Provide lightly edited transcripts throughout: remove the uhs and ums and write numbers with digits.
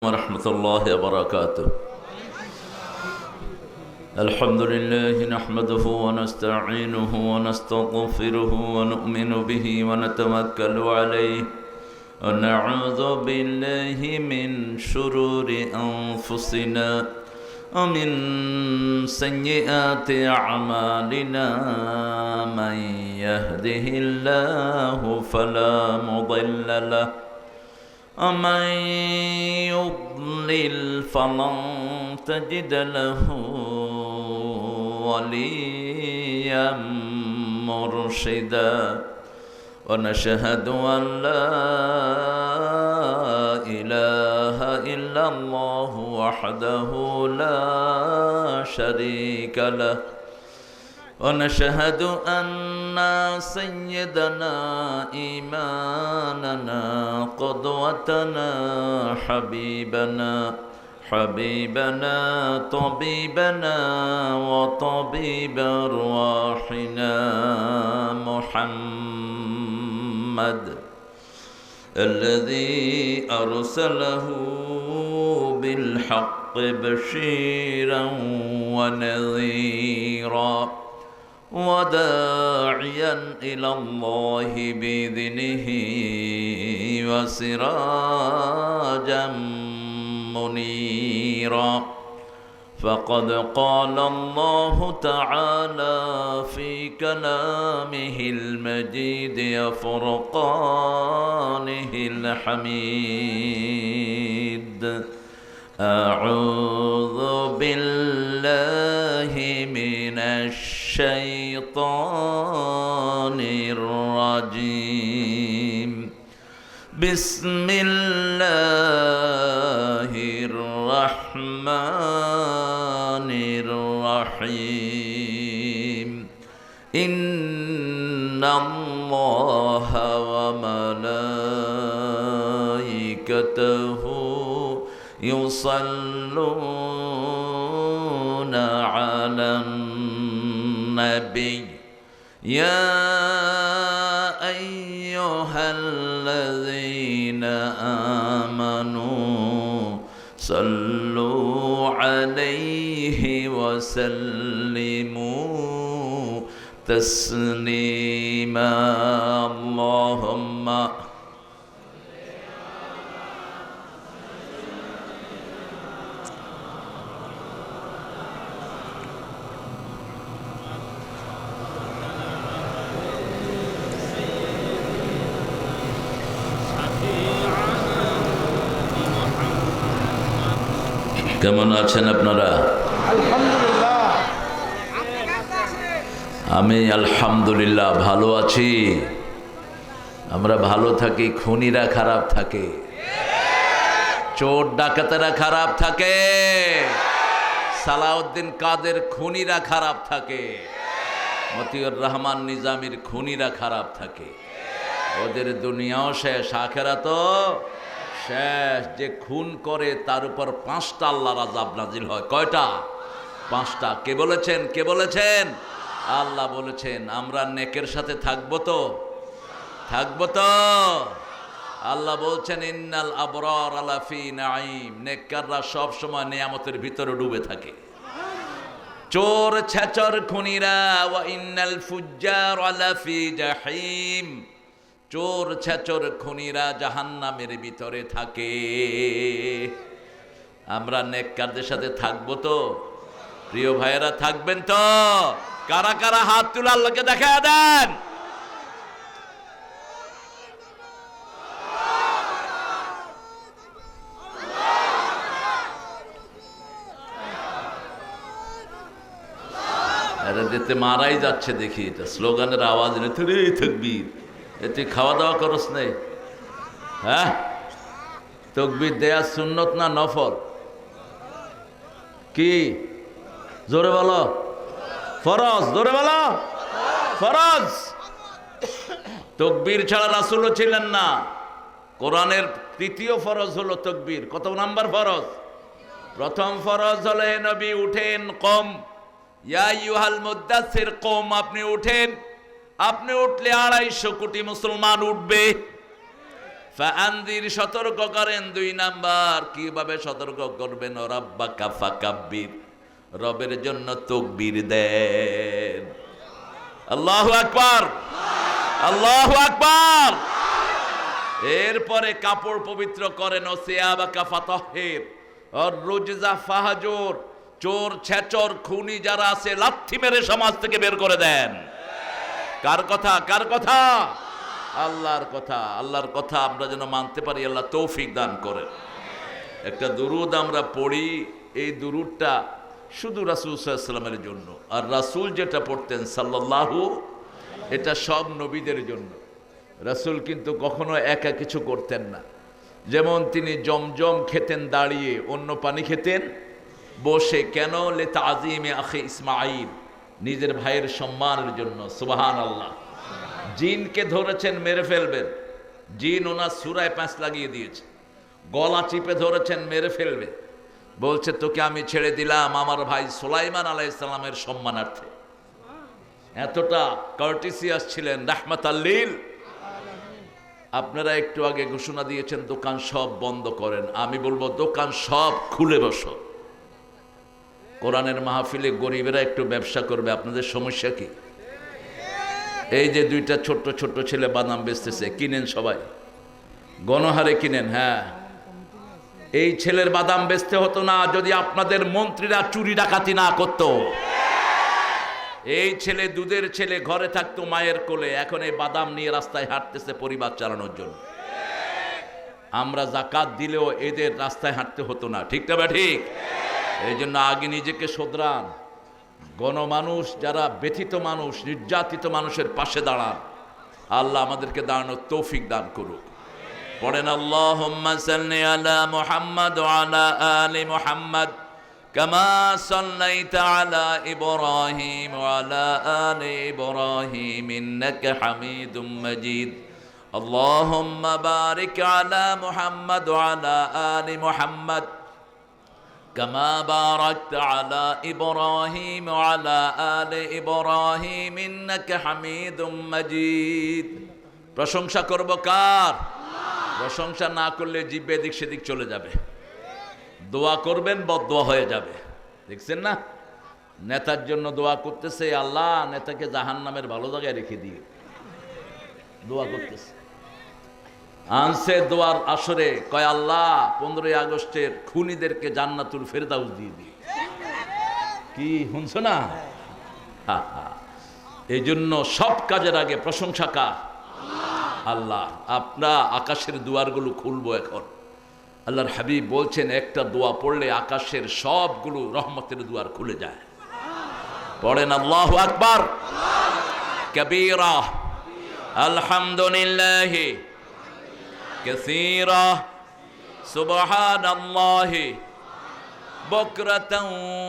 ورحمة الله وبركاته. الحمد لله نحمده ونستعينه ونستغفره ونؤمن به ونتوكل عليه ونعوذ بالله من شرور أنفسنا ومن سيئات أعمالنا. من يهده الله فلا مضل له ومن يضلل فلن تجد له وليا مرشدا. ونشهد أن لا إله إلا الله وحده لا شريك له. ونشهد أن سيدنا إمامنا قدوتنا حبيبنا طبيبنا وطبيب أرواحنا محمد الذي أرسله بالحق بشيرا ونذيرا وداعيا إلى الله بإذنه وسراجا منيرا. فقد قال الله تعالى في كلامه المجيد وفرقانه الحميد: أعوذ بالله من الشيطان الرجيم. بسم الله الرحمن الرحيم. إن الله وملائكته يصلون على النبي يا أيها الذين آمنوا صلوا عليه وسلموا تسليما. اللهم কেমন আছেন আপনারা? আলহামদুলিল্লাহ। আমি আলহামদুলিল্লাহ ভালো আছি। আমরা ভালো থাকি, খুনিরা খারাপ থাকে, চোর ডাকাতেরা খারাপ থাকে, সালাউদ্দিন কাদের খুনিরা খারাপ থাকে, মতিউর রহমান নিজামীর খুনিরা খারাপ থাকে। ওদের দুনিয়াও শেষ, আখেরাতও শেষ। যে খুন করে তার উপর 5টা আল্লাহর আযাব নাজিল হয়। কয়টা? 5টা। কে বলেছেন? কে বলেছেন? আল্লাহ বলেছেন। আমরা নেকের সাথে থাকবো তো? থাকবো তো? আল্লাহ বলছেন ইন্নাল আবরার লাফি নাঈম। নেককাররা সব সময় নিয়ামতের ভিতরে ডুবে থাকে। চোর ছেচর খুনিরা ওয়া ইন্নাল ফুজ্জার লাফি জাহিম। চোর ছেচর খুনিরা জাহান্নামের ভিতরে থাকে। আমরা নেককারদের সাথে থাকবো তো? প্রিয় ভাইয়েরা, থাকবেন তো? কারা কারা হাত তুলে আল্লাহকে দেখা দেন? এরা যেতে মারাই যাচ্ছে দেখি। এটা স্লোগানের আওয়াজ নিতে রে তাকবীর। এতে খাওয়া দাওয়া করস নাই? হ্যাঁ, তাকবীর দেয়া সুন্নত না নফল? কি জোরে বলো? ফরজ। জোরে বলো, ফরজ। তাকবীর ছাড়া রাসূলও ছিলেন না। কোরআনের 3য় ফরজ হলো তাকবীর। কত নাম্বার ফরজ? প্রথম ফরজ হলো হে নবী উঠেন, কম ইয়া আইয়ুহাল মুদ্দাসসির কম। আপনি উঠেন। আপনি উঠলে 250 কোটি মুসলমান উঠবে। ফাআনদির সতর্ক করেন। 2 নাম্বার কিভাবে সতর্ক করবেন? রাব্বাকা ফাকাব্বির, রবের জন্য তাকবীর দেন। আল্লাহু আকবার, আল্লাহু আকবার। এরপরে কাপড় পবিত্র করেন। ও সিয়াবাকা ফাতাহহির আর রুজজা ফাহজুর, চোর ছেচর খুনি যারা আছে লাথি মেরে সমাজ থেকে বের করে দেন। কার কথা? কার কথা? আল্লাহর কথা। আল্লাহর কথা আমরা যেন মানতে পারি, আল্লাহ তৌফিক দান করেন। একটা দুরুদ আমরা পড়ি, এই দুরুদটা শুধু রাসূল সাল্লাল্লাহু আলাইহি ওয়াসাল্লামের জন্য। আর রাসূল যেটা পড়তেন সাল্লাল্লাহু, এটা সব নবীদের জন্য। রাসূল কিন্তু কখনো একা কিছু করতেন না। যেমন তিনি জমজম খেতেন দাঁড়িয়ে, অন্য পানি খেতেন বসে। কেন? লে তাজিমে আখি ইসমাঈল, নিজের ভাইয়ের সম্মানের জন্য। সুবহানাল্লাহ। জিনকে ধরেছেন মেরে ফেলবেন, জিন ওনার সুরায় প্যাঁচ লাগিয়ে দিয়েছে। গলা চিপে ধরেছেন মেরে ফেলবে, বলছে তোকে আমি ছেড়ে দিলাম আমার ভাই সুলাইমান আলাইহিস সালামের সম্মানার্থে। এতটা কার্টিসিয়াস ছিলেন, রাহমাতাল লিল। আপনারা একটু আগে ঘোষণা দিয়েছেন দোকান সব বন্ধ করেন। আমি বলবো দোকান সব খুলে বসো। কোরআনের মাহফিলে গরিবেরা একটু ব্যবসা করবে, আপনাদের সমস্যা কি? এই যে 2টা ছোট্ট ছোট্ট ছেলে বাদাম বেচতেছে, কিনেন সবাই, গণহারে কিনেন। হ্যাঁ, এই ছেলের বাদাম বেচতে হতো না যদি আপনাদের মন্ত্রীরা চুরি ডাকাতি না করত। এই ছেলে দুধের ছেলে ঘরে থাকতো মায়ের কোলে, এখন এই বাদাম নিয়ে রাস্তায় হাঁটতেছে পরিবার চালানোর জন্য। আমরা যাকাত দিলেও এদের রাস্তায় হাঁটতে হতো না। ঠিক না? ঠিক। এই জন্য আগে নিজেকে শোধরান। গণমানুষ যারা ব্যথিত মানুষ, নির্যাতিত মানুষের পাশে দাঁড়ান। আল্লাহ আমাদেরকে দাঁড়ানোর তৌফিক দান করুক। পড়েন আল্লাহুম্মা সাল্লি আলা মুহাম্মাদ ওয়া আলা আলি মুহাম্মাদ কামা সাল্লাইতা আলা ইব্রাহিম ওয়া আলা আলি ইব্রাহিম ইন্নাকা হামিদুম মাজিদ। আল্লাহুম্মা বারিক আলা মুহাম্মাদ ওয়া আলা আলি মুহাম্মাদ কামা বারাকতা আলা ইব্রাহিম ওয়া আলা আলি ইব্রাহিম ইন্নাকা হামিদুম মাজিদ। প্রশংসা করব কার? প্রশংসা না করলে জিহ্বা এদিক সেদিক চলে যাবে। দোয়া করবেন, বদদোয়া হয়ে যাবে। দেখছেন না, নেতার জন্য দোয়া করতেছে, আল্লাহ নেতাকে জাহান্নামের ভালো জায়গায় রেখে দিয়ে দোয়া করতেছে। আনছে দোয়ার আসরে, কয় আল্লাহ 15ই আগস্টের খুনিদেরকে জান্নাতুল ফেরদাউস দিয়ে দিয়ে। কি শুনছো না? এই জন্য সব কাজের আগে প্রশংসা কার? আল্লাহ। আমরা আকাশের দুয়ারগুলো খুলবো এখন। আল্লাহর হাবিব বলছেন একটা দোয়া পড়লে আকাশের সবগুলো রহমতের দুয়ার খুলে যায়। পড়েন আল্লাহু আকবার কবীরা আলহামদুলিল্লাহ কাসীরা সুবহানাল্লাহি বুকরাতান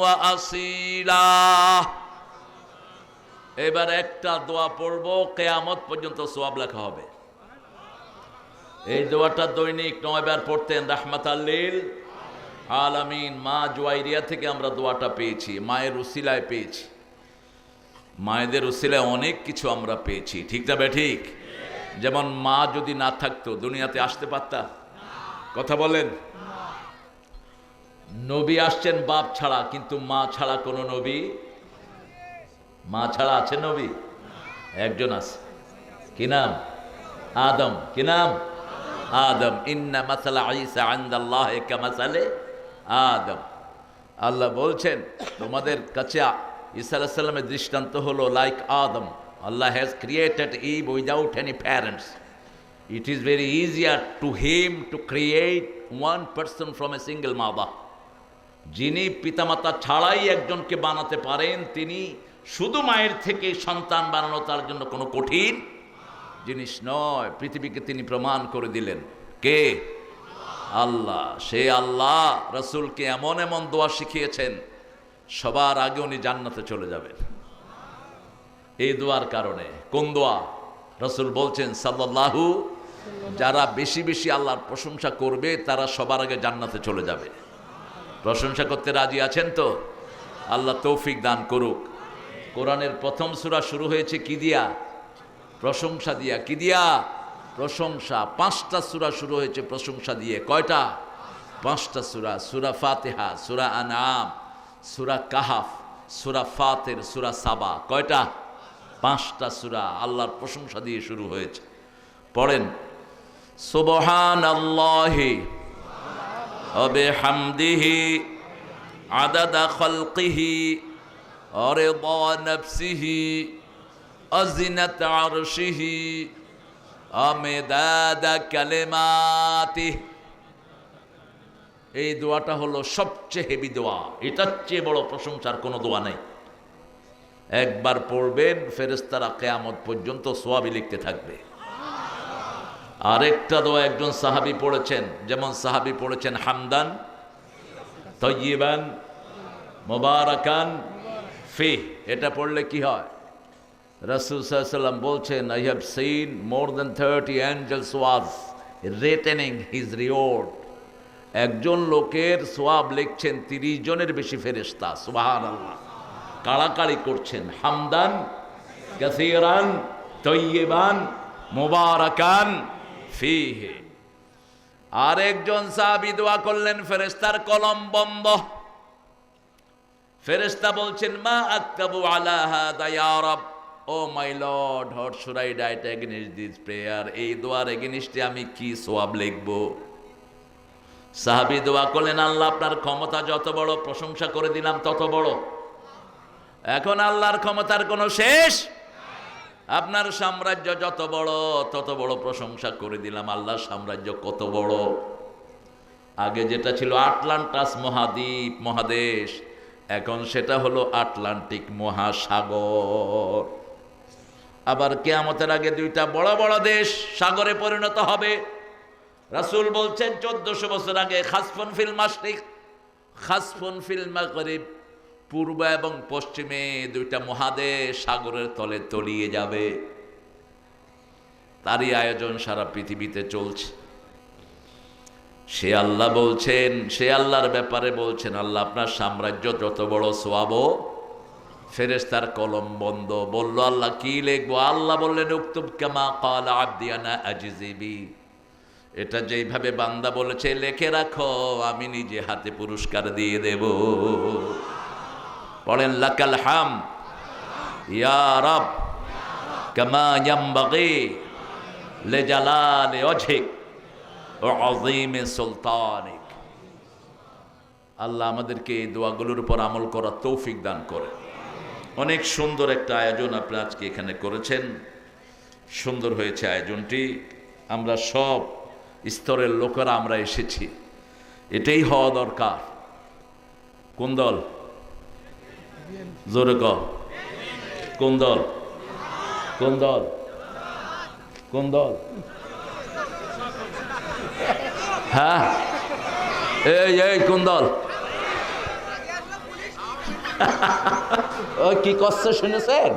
ওয়া আসীলা। এবার একটা দোয়া পড়বো, কিয়ামত পর্যন্ত সওয়াব লেখা হবে। এই দোয়াটা দৈনিক 9 বার পড়তেন রাহমাতাল লিল আলামিন। মা জুয়াইরিয়া থেকে আমরা দোয়াটা পেয়েছি, মায়ের উসিলায় পেয়েছি। মায়েদের উসিলায় অনেক কিছু আমরা পেয়েছি। ঠিক না ঠিক? যেমন মা যদি না থাকতো দুনিয়াতে আসতে পারতা? কথা বলেন। নবী আসছেন বাপ ছাড়া, কিন্তু মা ছাড়া কোনো নবী। মা ছাড়া আছে নবী? একজন আছে। কি নাম? আদম। কি নাম? আদম। ইন্না মাসালা ঈসা ইনদাল্লাহি কামাসালি আদম। আল্লাহ বলছেন তোমাদের কাছে ঈসা আলাইহিস সালামের দৃষ্টান্ত হলো like Adam. Allah has created Eve without any parents. It is very easier to him to create one person from a single mother. যিনি পিতামাতা ছাড়াই একজনকে বানাতে পারেন, তিনি শুধু মায়ের থেকে সন্তান বানানো তার জন্য কোনো কঠিন জিনিস নয়। পৃথিবীকে তিনি প্রমাণ করে দিলেন। কে? আল্লাহ। সে আল্লাহ রাসূলকে এমন এমন দোয়া শিখিয়েছেন, সবার আগে উনি জান্নাতে চলে যাবেন এই দোয়ার কারণে। কোন দোয়া? রাসূল বলছেন সাল্লাল্লাহু, যারা বেশি বেশি আল্লাহর প্রশংসা করবে তারা সবার আগে জান্নাতে চলে যাবে। প্রশংসা করতে রাজি আছেন তো? আল্লাহ তৌফিক দান করুক। কোরআনের প্রথম সূরা শুরু হয়েছে কি দিয়া? প্রশংসা দিয়া। কি দিয়া? প্রশংসা। 5টা সূরা শুরু হয়েছে প্রশংসা দিয়ে। কয়টা? 5টা সূরা। সূরা ফাতিহা, সূরা আনআম, সূরা কাহাফ, সূরা ফাতির, সূরা সাবা। কয়টা? 5টা সূরা আল্লাহর প্রশংসা দিয়ে শুরু হয়েছে। পড়েন সুবহানাল্লাহি ওয়া বিহামদিহি আদাদা খালকিহি ওয়া রিদা নাফসিহি ওয়া জিনাতা আরশিহি ওয়া মিদাদা কালিমাতিহি। এই দোয়াটা হলো সবচেয়ে হেভি দোয়া। এটার চেয়ে বড় প্রশংসার কোনো দোয়া নেই। একবার পড়বেন, ফেরেশতারা কিয়ামত পর্যন্ত সওয়াবই লিখতে থাকবে। আরেকটা দোয়া একজন সাহাবী পড়েছেন, যেমন সাহাবী পড়েছেন হামদান তাইয়িবান মুবারাকান ফি। এটা পড়লে কি হয়? রাসূল সাল্লাল্লাহু আলাইহি ওয়াসাল্লাম বলছেন, I have seen more than 30 angels was retaining his reward. একজন লোকের সওয়াব লিখছেন 30 জনের বেশি ফেরেশতা। সুবহানাল্লাহ, কাড়াকাড়ি করছেন। হামদান কাসীরান তাইয়িবান মুবারাকান ফিহি। আরেকজন সাহাবী দোয়া করলেন, ফেরেশতার কলম বন্ধ। ফেরেশতা বলছেন, মা আকতাবু আলা হাদা ইয়া রাব, O my lord, what should I write against this prayer? এই দোয়ার এগেইনস্টে আমি কি সওয়াব লিখব? সাহাবী দোয়া করলেন, আল্লাহ আপনার ক্ষমতা যত বড়, প্রশংসা করে দিলাম তত বড়। এখন আল্লাহর ক্ষমতার কোনো শেষ। আপনার সাম্রাজ্য যত বড়, তত বড় প্রশংসা করে দিলাম। আল্লাহর সাম্রাজ্য কত বড়। আগে যেটা ছিল আটলান্টাস মহাদ্বীপ, মহাদেশ, এখন সেটা হলো আটলান্টিক মহাসাগর। আবার কিয়ামতের আগে 2টা বড় বড় দেশ সাগরে পরিণত হবে। রাসূল বলছেন 1400 বছর আগে, খাসফুন ফিল মাশরিক, খাসফুন ফিল মাগরিব, পূর্ব এবং পশ্চিমে 2টা মহাদেশ সাগরের তলে তলিয়ে যাবে। তারই আয়োজন সারা পৃথিবীতে চলছে। সে আল্লাহ বলছেন, সে আল্লাহর ব্যাপারে বলছেন, আল্লাহ আপনার সাম্রাজ্য যত বড়, সোয়াবো। ফেরেশতার কলম বন্ধ। বলল, আল্লাহ কি লিখবো? আল্লাহ বললেন, উকতুব কামা ক্বালা আবদি আনা আজিজিবি। এটা যেইভাবে বান্দা বলেছে লিখে রাখো, আমি নিজে হাতে পুরস্কার দিয়ে দেব। পড়েন লাকাল হাম ইয়া রব কামা ইয়ামবাগি লিজালালি ওয়াজহিক ওয়া আযীমি সুলতানিক। আল্লাহ আমাদেরকে এই দোয়াগুলোর উপর আমল করার তৌফিক দান করে। অনেক সুন্দর একটা আয়োজন আপনি আজকে এখানে করেছেন। সুন্দর হয়েছে আয়োজনটি। আমরা সব স্তরের লোকেরা আমরা এসেছি, এটাই হওয়া দরকার। কোন দল? জোরে কর। কোন দল? কোন দল? কোন দল? হ্যাঁ, এই কোন দল? ও কি কষ্ট শুনেছেন?